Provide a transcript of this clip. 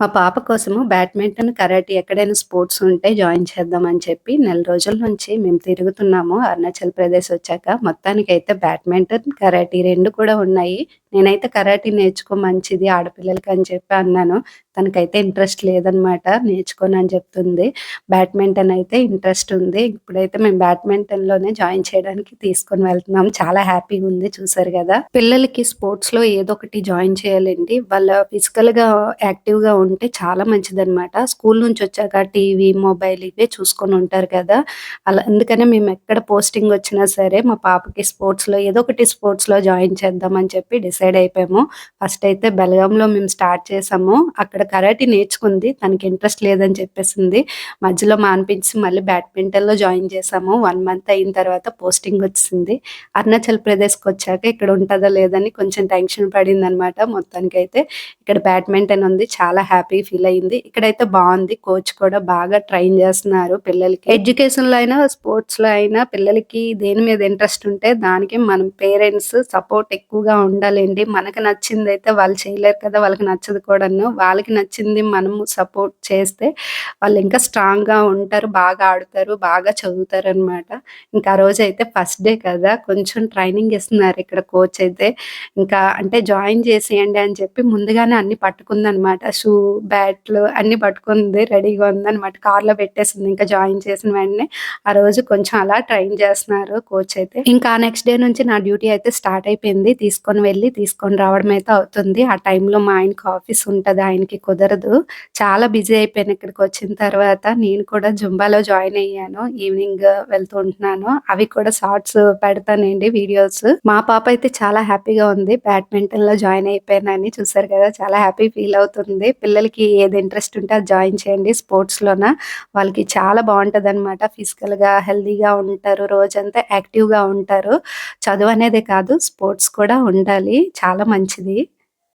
మా పాప కోసము బ్యాడ్మింటన్, కరాటే ఎక్కడైనా స్పోర్ట్స్ ఉంటే జాయిన్ చేద్దామని చెప్పి నెల రోజుల నుంచి మేము తిరుగుతున్నాము అరుణాచల్ ప్రదేశ్ వచ్చాక. మొత్తానికైతే బ్యాడ్మింటన్, కరాటే 2 కూడా ఉన్నాయి. నేనైతే కరాటే నేర్చుకో మంచిది ఆడపిల్లలకి అని చెప్పి అన్నాను. తనకైతే ఇంట్రెస్ట్ లేదనమాట. నేర్చుకోనని చెప్తుంది. బ్యాడ్మింటన్ అయితే ఇంట్రెస్ట్ ఉంది. ఇప్పుడైతే మేము బ్యాడ్మింటన్‌లోనే జాయిన్ చేయడానికి తీసుకొని వెళ్తున్నాం. చాలా హ్యాపీగా ఉంది చూసారు గదా! పిల్లలకి స్పోర్ట్స్‌లో ఏదో ఒకటి జాయిన్ చేయాలండి. వాళ్ళ ఫిజికల్‌గా యాక్టివ్‌గా ఉంటే చాలా మంచిదనమాట. స్కూల్ నుంచొచ్చాక టీవీ, మొబైల్ ఇవే చూసుకొని ఉంటారు కదా! అలా అందుకనే మేమెక్కడ పోస్టింగొచ్చినా సరే మా పాపకి స్పోర్ట్స్‌లో ఏదో ఒకటి స్పోర్ట్స్‌లో జాయిన్ చేద్దామని చెప్పి డిసైడ్ అయిపోయాము. ఫస్ట్ అయితే బెల్గాంలో మేము స్టార్ట్ చేసాము. అక్కడ కరాటే నేర్చుకుంది. తనకి ఇంట్రెస్ట్ లేదని చెప్పేసింది. మధ్యలో మానిపించి మళ్ళీ బ్యాడ్మింటన్‌లో జాయిన్ చేసాము. 1 మంత్ అయిన తర్వాత పోస్టింగొచ్చేసింది. అరుణాచల్ ప్రదేశ్‌కొచ్చాక ఇక్కడ ఉంటదా లేదని కొంచెం టెన్షన్ పడిందనమాట. మొత్తానికైతే ఇక్కడ బ్యాడ్మింటన్ ఉంది. చాలా హ్యాపీ ఫీల్ అయింది. ఇక్కడైతే బావుంది. కోచ్ కూడా బాగా ట్రైన్ చేస్తున్నారు పిల్లలకి. ఎడ్యుకేషన్‌లో అయినా, స్పోర్ట్స్‌లో అయినా పిల్లలకి దేని మీద ఇంట్రెస్ట్ ఉంటే దానికి మనం పేరెంట్స్ సపోర్ట్ ఎక్కువగా ఉండాలండి. మనకు నచ్చిందైతే వాళ్ళు చేయలేరు కదా! వాళ్ళకి నచ్చదు కూడాను. వాళ్ళకి నచ్చింది మనము సపోర్ట్ చేస్తే వాళ్ళు ఇంకా స్ట్రాంగ్‌గా ఉంటారు. బాగా ఆడుతారు. బాగా చదువుతారనమాట. ఇంకా ఆ రోజైతే ఫస్ట్ డే కదా! కొంచెం ట్రైనింగ్ ఇస్తున్నారు ఇక్కడ కోచ్ అయితే. ఇంకా అంటే జాయిన్ చేసేయండి అని చెప్పి ముందుగానే అన్నీ పట్టుకుందనమాట. షూ, బ్యాట్లు అన్నీ పట్టుకుంది. రెడీగా ఉందనమాట. కార్‌లో పెట్టేసింది. ఇంకా జాయిన్ చేసిన వెంటనే ఆ రోజు కొంచెం అలా ట్రైన్ చేస్తున్నారు కోచ్ అయితే. ఇంకా నెక్స్ట్ డే నుంచి నా డ్యూటీ అయితే స్టార్ట్ అయిపోయింది. తీసుకొని వెళ్లి తీసుకొని రావడం అయితే అవుతుంది. ఆ టైంలో మా ఆయనకి ఆఫీస్ ఉంటది. ఆయనకి కుదరదు. చాలా బిజీ అయిపోయాను ఇక్కడికొచ్చిన తర్వాత. నేను కూడా జుంబాలో జాయిన్ అయ్యాను. ఈవినింగ్ వెళ్తూ ఉంటున్నాను. అవి కూడా షార్ట్స్ పెడతానండి వీడియోస్. మా పాప అయితే చాలా హ్యాపీగా ఉంది. బ్యాడ్మింటన్‌లో జాయిన్ అయిపోయానని. చూసారు కదా! చాలా హ్యాపీ ఫీల్ అవుతుంది. పిల్లలకి ఏది ఇంట్రెస్ట్ ఉంటే అది జాయిన్ చేయండి స్పోర్ట్స్‌లోన. వాళ్ళకి చాలా బావుంటదనమాట. ఫిజికల్‌గా హెల్తీగా ఉంటారు. రోజంతా యాక్టివ్‌గా ఉంటారు. చదువనేదే కాదు స్పోర్ట్స్ కూడా ఉండాలి. చాలా మంచిది.